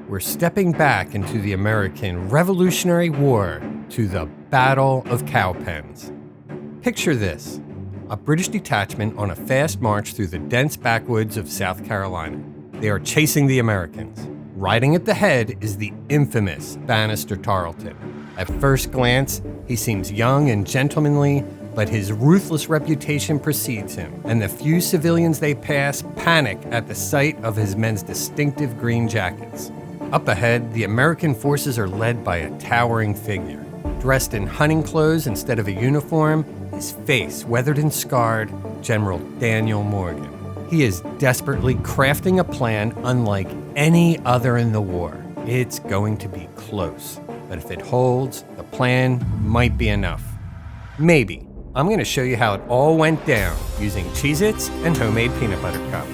we're stepping back into the American Revolutionary War to the Battle of Cowpens. Picture this, a British detachment on a fast march through the dense backwoods of South Carolina. They are chasing the Americans. Riding at the head is the infamous Banastre Tarleton. At first glance, he seems young and gentlemanly, but his ruthless reputation precedes him, and the few civilians they pass panic at the sight of his men's distinctive green jackets. Up ahead, the American forces are led by a towering figure. Dressed in hunting clothes instead of a uniform, his face weathered and scarred, General Daniel Morgan. He is desperately crafting a plan unlike any other in the war. It's going to be close, but if it holds, the plan might be enough. Maybe. I'm going to show you how it all went down using Cheez-Its and homemade peanut butter cups.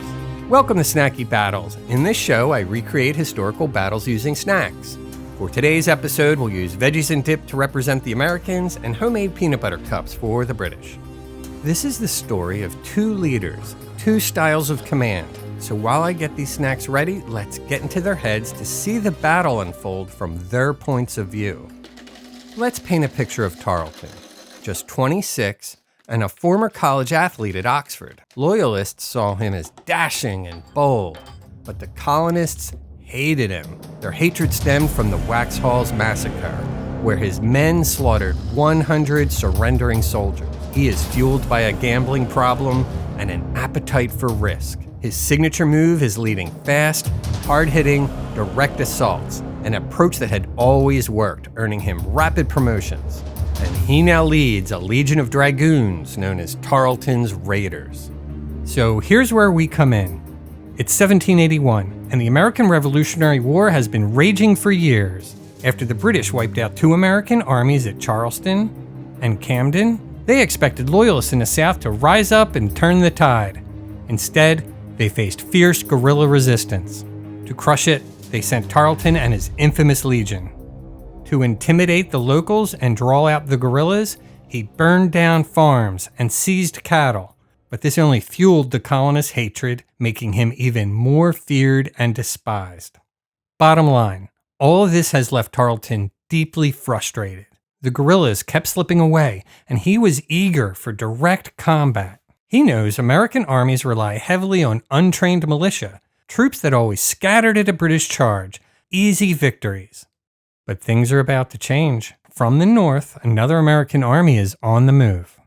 Welcome to Snacky Battles. In this show, I recreate historical battles using snacks. For today's episode, we'll use veggies and dip to represent the Americans and homemade peanut butter cups for the British. This is the story of two leaders, two styles of command. So while I get these snacks ready, let's get into their heads to see the battle unfold from their points of view. Let's paint a picture of Tarleton. Just 26 and a former college athlete at Oxford. Loyalists saw him as dashing and bold, but the colonists hated him. Their hatred stemmed from the Waxhall's massacre, where his men slaughtered 100 surrendering soldiers. He is fueled by a gambling problem and an appetite for risk. His signature move is leading fast, hard-hitting, direct assaults, an approach that had always worked, earning him rapid promotions. And he now leads a legion of dragoons known as Tarleton's Raiders. So here's where we come in. It's 1781, and the American Revolutionary War has been raging for years. After the British wiped out two American armies at Charleston and Camden, they expected loyalists in the South to rise up and turn the tide. Instead, they faced fierce guerrilla resistance. To crush it, they sent Tarleton and his infamous legion. To intimidate the locals and draw out the guerrillas, he burned down farms and seized cattle. But this only fueled the colonists' hatred, making him even more feared and despised. Bottom line, all of this has left Tarleton deeply frustrated. The guerrillas kept slipping away, and he was eager for direct combat. He knows American armies rely heavily on untrained militia, troops that always scattered at a British charge, easy victories. But things are about to change. From the north, another American army is on the move.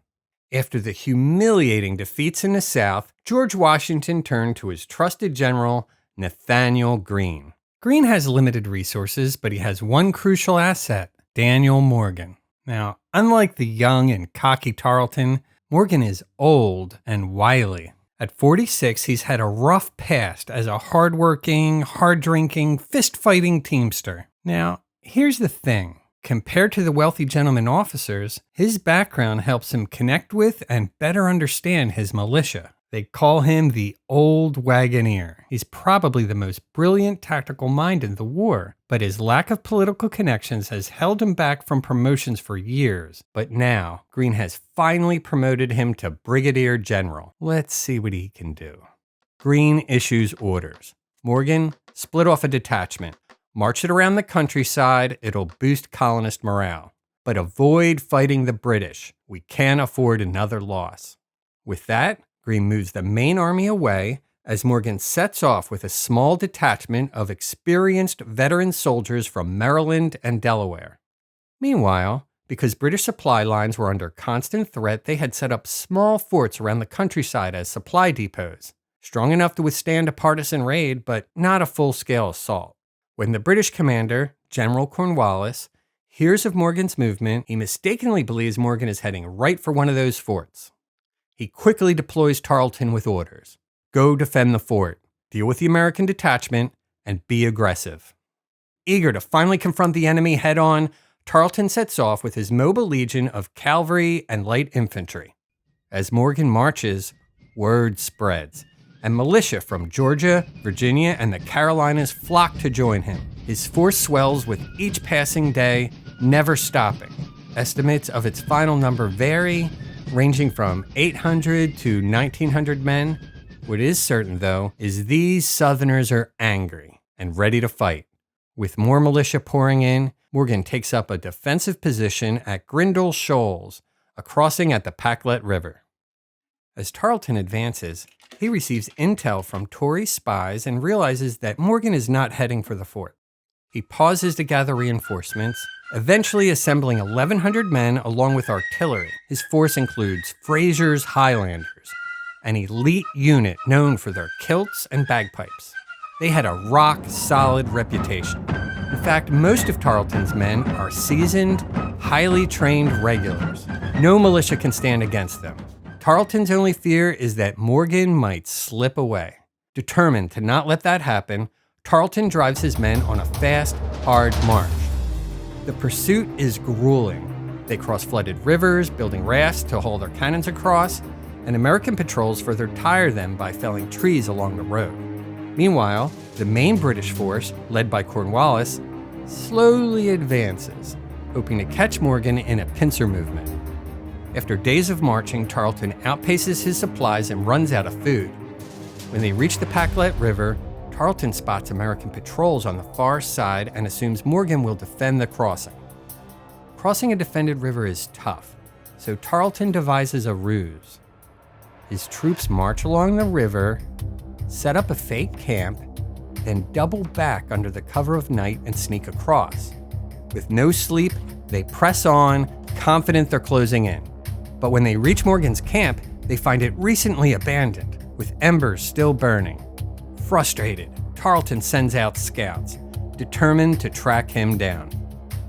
After the humiliating defeats in the South, George Washington turned to his trusted general, Nathaniel Greene. Greene has limited resources, but he has one crucial asset, Daniel Morgan. Now, unlike the young and cocky Tarleton, Morgan is old and wily. At 46, he's had a rough past as a hardworking, hard-drinking, fist-fighting teamster. Now, here's the thing. Compared to the wealthy gentleman officers, his background helps him connect with and better understand his militia. They call him the Old Wagoneer. He's probably the most brilliant tactical mind in the war, but his lack of political connections has held him back from promotions for years. But now, Greene has finally promoted him to Brigadier General. Let's see what he can do. Greene issues orders. Morgan, split off a detachment. March it around the countryside, it'll boost colonist morale. But avoid fighting the British. We can't afford another loss. With that, Greene moves the main army away as Morgan sets off with a small detachment of experienced veteran soldiers from Maryland and Delaware. Meanwhile, because British supply lines were under constant threat, they had set up small forts around the countryside as supply depots, strong enough to withstand a partisan raid, but not a full-scale assault. When the British commander, General Cornwallis, hears of Morgan's movement, he mistakenly believes Morgan is heading right for one of those forts. He quickly deploys Tarleton with orders. Go defend the fort, deal with the American detachment, and be aggressive. Eager to finally confront the enemy head-on, Tarleton sets off with his mobile legion of cavalry and light infantry. As Morgan marches, word spreads, and militia from Georgia, Virginia, and the Carolinas flock to join him. His force swells with each passing day, never stopping. Estimates of its final number vary, ranging from 800 to 1,900 men. What is certain, though, is these Southerners are angry and ready to fight. With more militia pouring in, Morgan takes up a defensive position at Grindle Shoals, a crossing at the Packlet River. As Tarleton advances, he receives intel from Tory spies and realizes that Morgan is not heading for the fort. He pauses to gather reinforcements, eventually assembling 1,100 men along with artillery. His force includes Fraser's Highlanders, an elite unit known for their kilts and bagpipes. They had a rock-solid reputation. In fact, most of Tarleton's men are seasoned, highly trained regulars. No militia can stand against them. Tarleton's only fear is that Morgan might slip away. Determined to not let that happen, Tarleton drives his men on a fast, hard march. The pursuit is grueling. They cross flooded rivers, building rafts to haul their cannons across, and American patrols further tire them by felling trees along the road. Meanwhile, the main British force, led by Cornwallis, slowly advances, hoping to catch Morgan in a pincer movement. After days of marching, Tarleton outpaces his supplies and runs out of food. When they reach the Packlet River, Tarleton spots American patrols on the far side and assumes Morgan will defend the crossing. Crossing a defended river is tough, so Tarleton devises a ruse. His troops march along the river, set up a fake camp, then double back under the cover of night and sneak across. With no sleep, they press on, confident they're closing in. But when they reach Morgan's camp, they find it recently abandoned, with embers still burning. Frustrated, Tarleton sends out scouts, determined to track him down.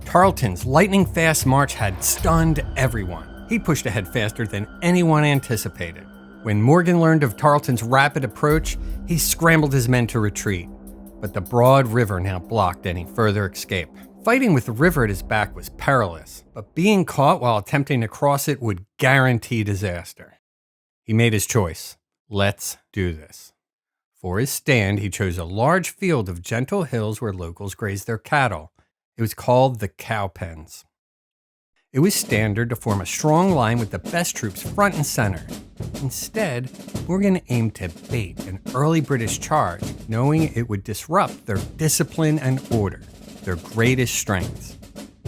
Tarleton's lightning-fast march had stunned everyone. He pushed ahead faster than anyone anticipated. When Morgan learned of Tarleton's rapid approach, he scrambled his men to retreat. But the broad river now blocked any further escape. Fighting with the river at his back was perilous, but being caught while attempting to cross it would guarantee disaster. He made his choice. Let's do this. For his stand, he chose a large field of gentle hills where locals grazed their cattle. It was called the Cowpens. It was standard to form a strong line with the best troops front and center. Instead, Morgan aimed to bait an early British charge, knowing it would disrupt their discipline and order, their greatest strengths.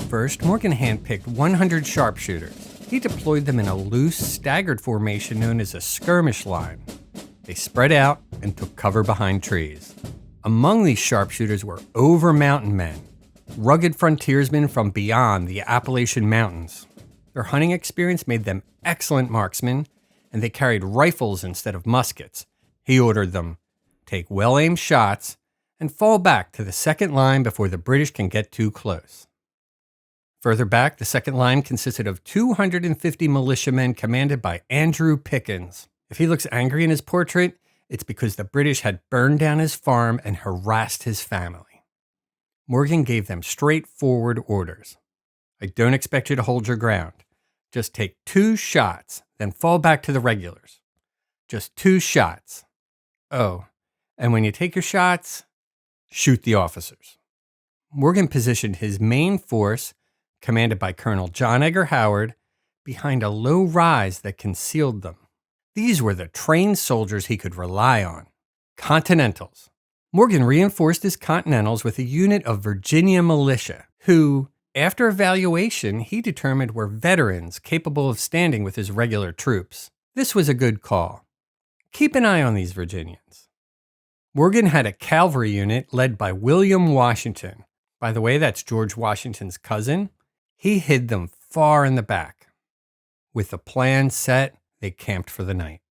First, Morgan handpicked 100 sharpshooters. He deployed them in a loose, staggered formation known as a skirmish line. They spread out and took cover behind trees. Among these sharpshooters were over-mountain men, rugged frontiersmen from beyond the Appalachian Mountains. Their hunting experience made them excellent marksmen, and they carried rifles instead of muskets. He ordered them, take well-aimed shots, and fall back to the second line before the British can get too close. Further back, the second line consisted of 250 militiamen commanded by Andrew Pickens. If he looks angry in his portrait, it's because the British had burned down his farm and harassed his family. Morgan gave them straightforward orders. I don't expect you to hold your ground. Just take 2 shots, then fall back to the regulars. Just 2 shots. Oh, and when you take your shots, shoot the officers. Morgan positioned his main force, commanded by Colonel John Edgar Howard, behind a low rise that concealed them. These were the trained soldiers he could rely on. Continentals. Morgan reinforced his Continentals with a unit of Virginia militia, who, after evaluation, he determined were veterans capable of standing with his regular troops. This was a good call. Keep an eye on these Virginians. Morgan had a cavalry unit led by William Washington. By the way, that's George Washington's cousin. He hid them far in the back. With the plan set, they camped for the night.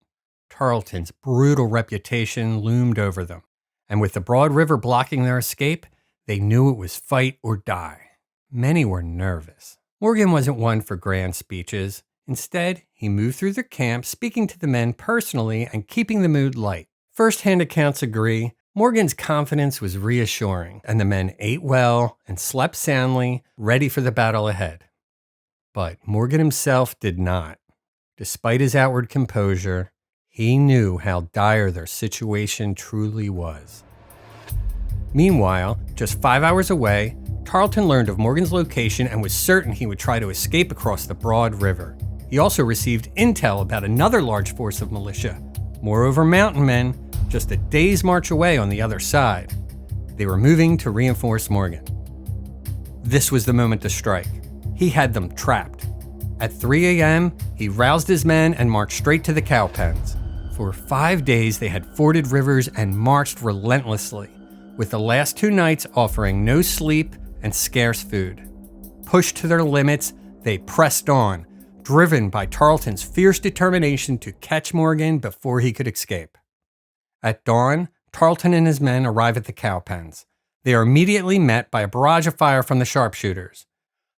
Tarleton's brutal reputation loomed over them, and with the broad river blocking their escape, they knew it was fight or die. Many were nervous. Morgan wasn't one for grand speeches. Instead, he moved through the camp, speaking to the men personally and keeping the mood light. First-hand accounts agree, Morgan's confidence was reassuring, and the men ate well and slept soundly, ready for the battle ahead. But Morgan himself did not. Despite his outward composure, he knew how dire their situation truly was. Meanwhile, just 5 hours away, Tarleton learned of Morgan's location and was certain he would try to escape across the broad river. He also received intel about another large force of militia, moreover mountain men, just a day's march away on the other side. They were moving to reinforce Morgan. This was the moment to strike. He had them trapped. At 3 a.m., he roused his men and marched straight to the Cowpens. For 5 days, they had forded rivers and marched relentlessly, with the last 2 nights offering no sleep and scarce food. Pushed to their limits, they pressed on, driven by Tarleton's fierce determination to catch Morgan before he could escape. At dawn, Tarleton and his men arrive at the Cowpens. They are immediately met by a barrage of fire from the sharpshooters.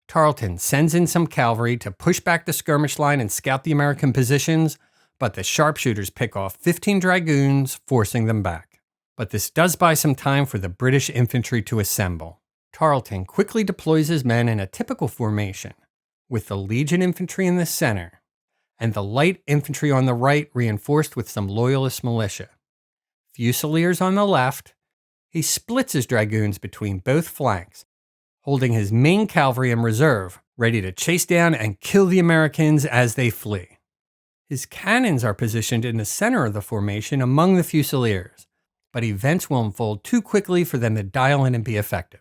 Tarleton sends in some cavalry to push back the skirmish line and scout the American positions, but the sharpshooters pick off 15 dragoons, forcing them back. But this does buy some time for the British infantry to assemble. Tarleton quickly deploys his men in a typical formation, with the Legion infantry in the center, and the light infantry on the right reinforced with some loyalist militia. Fusiliers on the left, he splits his dragoons between both flanks, holding his main cavalry in reserve, ready to chase down and kill the Americans as they flee. His cannons are positioned in the center of the formation among the Fusiliers, but events will unfold too quickly for them to dial in and be effective.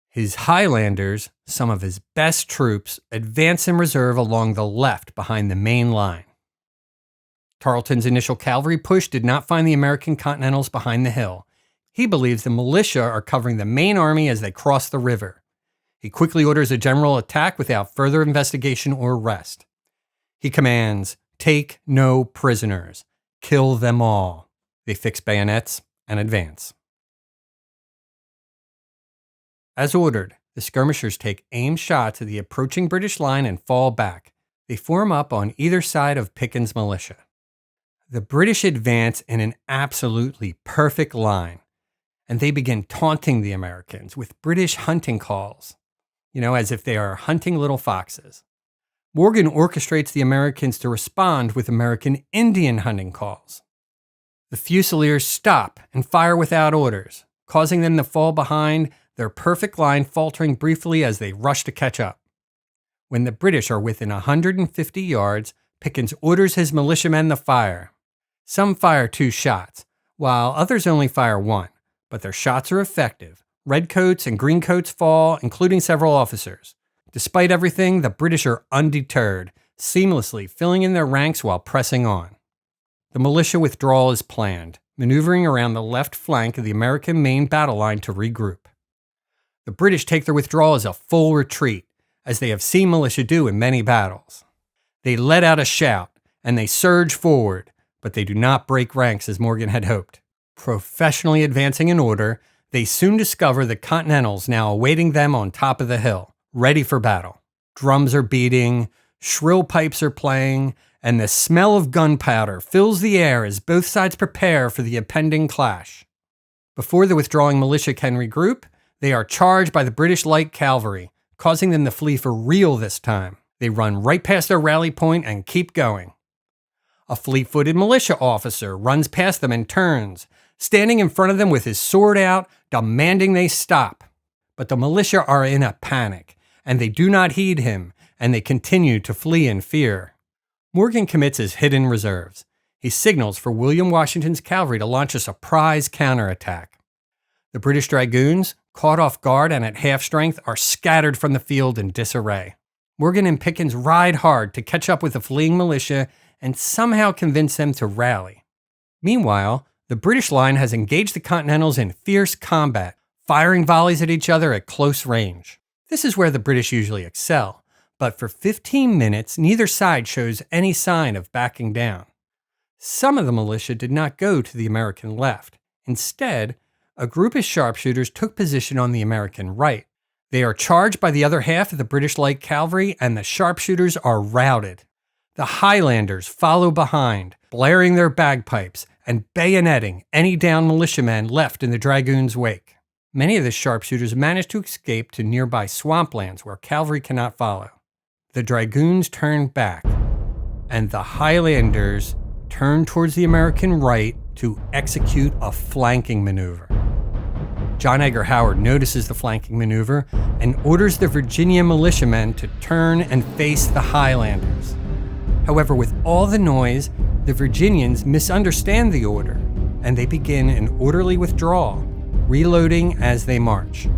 His Highlanders, some of his best troops, advance in reserve along the left behind the main line. Tarleton's initial cavalry push did not find the American Continentals behind the hill. He believes the militia are covering the main army as they cross the river. He quickly orders a general attack without further investigation or rest. He commands, "Take no prisoners. Kill them all." They fix bayonets and advance. As ordered, the skirmishers take aim shots at the approaching British line and fall back. They form up on either side of Pickens' militia. The British advance in an absolutely perfect line, and they begin taunting the Americans with British hunting calls, as if they are hunting little foxes. Morgan orchestrates the Americans to respond with American Indian hunting calls. The Fusiliers stop and fire without orders, causing them to fall behind, their perfect line faltering briefly as they rush to catch up. When the British are within 150 yards, Pickens orders his militiamen to fire. Some fire 2 shots, while others only fire 1, but their shots are effective. Redcoats and greencoats fall, including several officers. Despite everything, the British are undeterred, seamlessly filling in their ranks while pressing on. The militia withdrawal is planned, maneuvering around the left flank of the American main battle line to regroup. The British take their withdrawal as a full retreat, as they have seen militia do in many battles. They let out a shout, and they surge forward, but they do not break ranks as Morgan had hoped. Professionally advancing in order, they soon discover the Continentals now awaiting them on top of the hill, ready for battle. Drums are beating, shrill pipes are playing, and the smell of gunpowder fills the air as both sides prepare for the impending clash. Before the withdrawing militia can regroup, they are charged by the British light cavalry, causing them to flee for real this time. They run right past their rally point and keep going. A fleet-footed militia officer runs past them and turns, standing in front of them with his sword out, demanding they stop. But the militia are in a panic, and they do not heed him, and they continue to flee in fear. Morgan commits his hidden reserves. He signals for William Washington's cavalry to launch a surprise counterattack. The British dragoons, caught off guard and at half strength, are scattered from the field in disarray. Morgan and Pickens ride hard to catch up with the fleeing militia and somehow convince them to rally. Meanwhile, the British line has engaged the Continentals in fierce combat, firing volleys at each other at close range. This is where the British usually excel, but for 15 minutes, neither side shows any sign of backing down. Some of the militia did not go to the American left. Instead, a group of sharpshooters took position on the American right. They are charged by the other half of the British light cavalry, and the sharpshooters are routed. The Highlanders follow behind, blaring their bagpipes and bayoneting any downed militiamen left in the dragoons' wake. Many of the sharpshooters manage to escape to nearby swamplands where cavalry cannot follow. The dragoons turn back, and the Highlanders turn towards the American right to execute a flanking maneuver. John Edgar Howard notices the flanking maneuver and orders the Virginia militiamen to turn and face the Highlanders. However, with all the noise, the Virginians misunderstand the order, and they begin an orderly withdrawal. reloading as they march.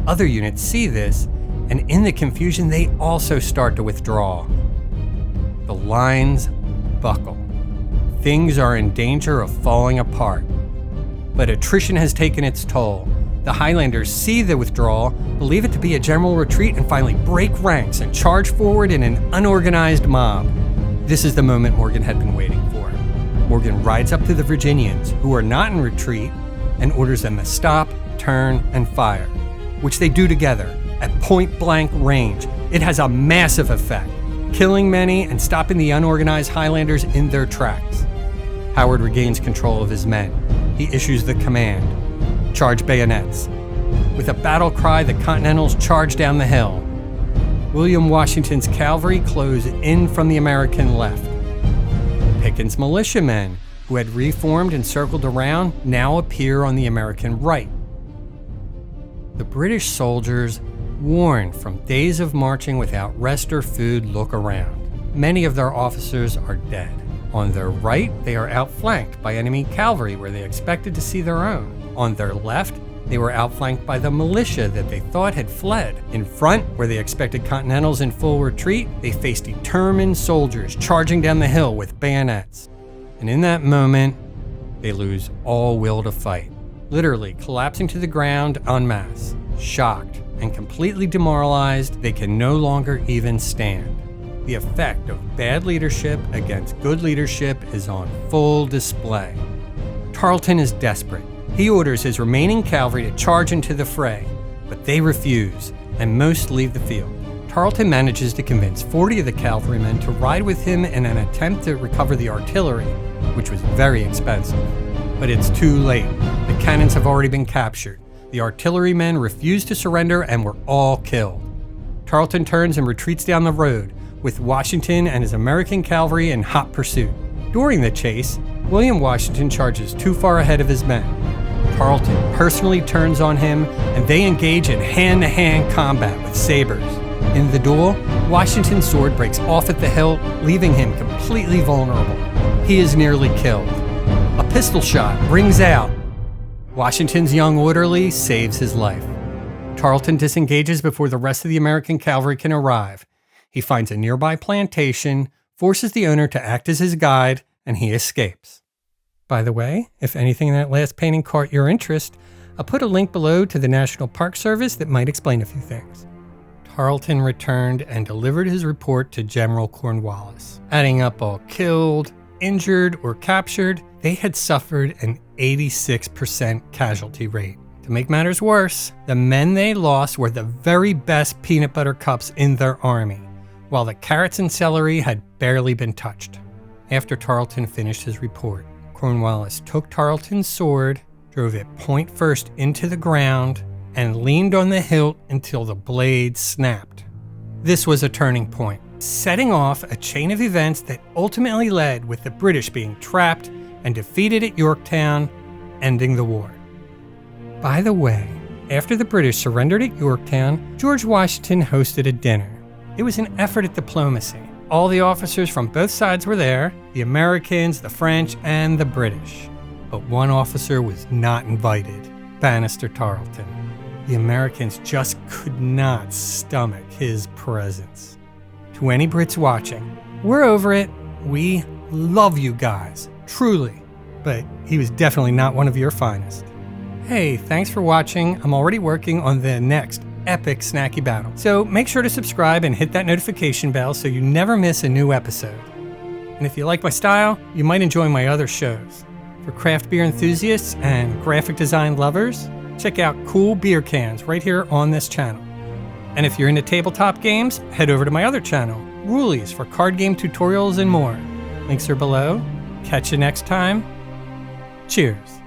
Other units see this, and in the confusion, they also start to withdraw. The lines buckle. Things are in danger of falling apart. But attrition has taken its toll. The Highlanders see the withdrawal, believe it to be a general retreat, and finally break ranks and charge forward in an unorganized mob. This is the moment Morgan had been waiting for. Morgan rides up to the Virginians, who are not in retreat, and orders them to stop, turn, and fire, which they do together at point-blank range. It has a massive effect, killing many and stopping the unorganized Highlanders in their tracks. Howard regains control of his men. He issues the command, charge bayonets. With a battle cry, the Continentals charge down the hill. William Washington's cavalry close in from the American left. Pickens' militiamen, who had reformed and circled around, now appear on the American right. The British soldiers, worn from days of marching without rest or food, look around. Many of their officers are dead. On their right, they are outflanked by enemy cavalry where they expected to see their own. On their left, they were outflanked by the militia that they thought had fled. In front, where they expected Continentals in full retreat, they faced determined soldiers charging down the hill with bayonets. And in that moment, they lose all will to fight, literally collapsing to the ground en masse. Shocked and completely demoralized, they can no longer even stand. The effect of bad leadership against good leadership is on full display. Tarleton is desperate. He orders his remaining cavalry to charge into the fray, but they refuse, and most leave the field. Tarleton manages to convince 40 of the cavalrymen to ride with him in an attempt to recover the artillery, which was very expensive. But it's too late. The cannons have already been captured. The artillerymen refused to surrender and were all killed. Tarleton turns and retreats down the road, with Washington and his American cavalry in hot pursuit. During the chase, William Washington charges too far ahead of his men. Tarleton personally turns on him, and they engage in hand-to-hand combat with sabers. In the duel, Washington's sword breaks off at the hilt, leaving him completely vulnerable. He is nearly killed. A pistol shot rings out. Washington's young orderly saves his life. Tarleton disengages before the rest of the American cavalry can arrive. He finds a nearby plantation, forces the owner to act as his guide, and he escapes. By the way, if anything in that last painting caught your interest, I'll put a link below to the National Park Service that might explain a few things. Tarleton returned and delivered his report to General Cornwallis. Adding up all killed, injured, or captured, they had suffered an 86% casualty rate. To make matters worse, the men they lost were the very best peanut butter cups in their army, while the carrots and celery had barely been touched. After Tarleton finished his report, Cornwallis took Tarleton's sword, drove it point first into the ground, and leaned on the hilt until the blade snapped. This was a turning point, setting off a chain of events that ultimately led with the British being trapped and defeated at Yorktown, ending the war. By the way, after the British surrendered at Yorktown, George Washington hosted a dinner. It was an effort at diplomacy. All the officers from both sides were there, the Americans, the French, and the British. But one officer was not invited, Banastre Tarleton. The Americans just could not stomach his presence. To any Brits watching, we're over it. We love you guys, truly. But he was definitely not one of your finest. Hey, thanks for watching. I'm already working on the next epic snacky battle. So make sure to subscribe and hit that notification bell so you never miss a new episode. And if you like my style, you might enjoy my other shows. For craft beer enthusiasts and graphic design lovers, check out cool beer cans right here on this channel. And if you're into tabletop games, head over to my other channel, Rulies, for card game tutorials and more. Links are below. Catch you next time. Cheers.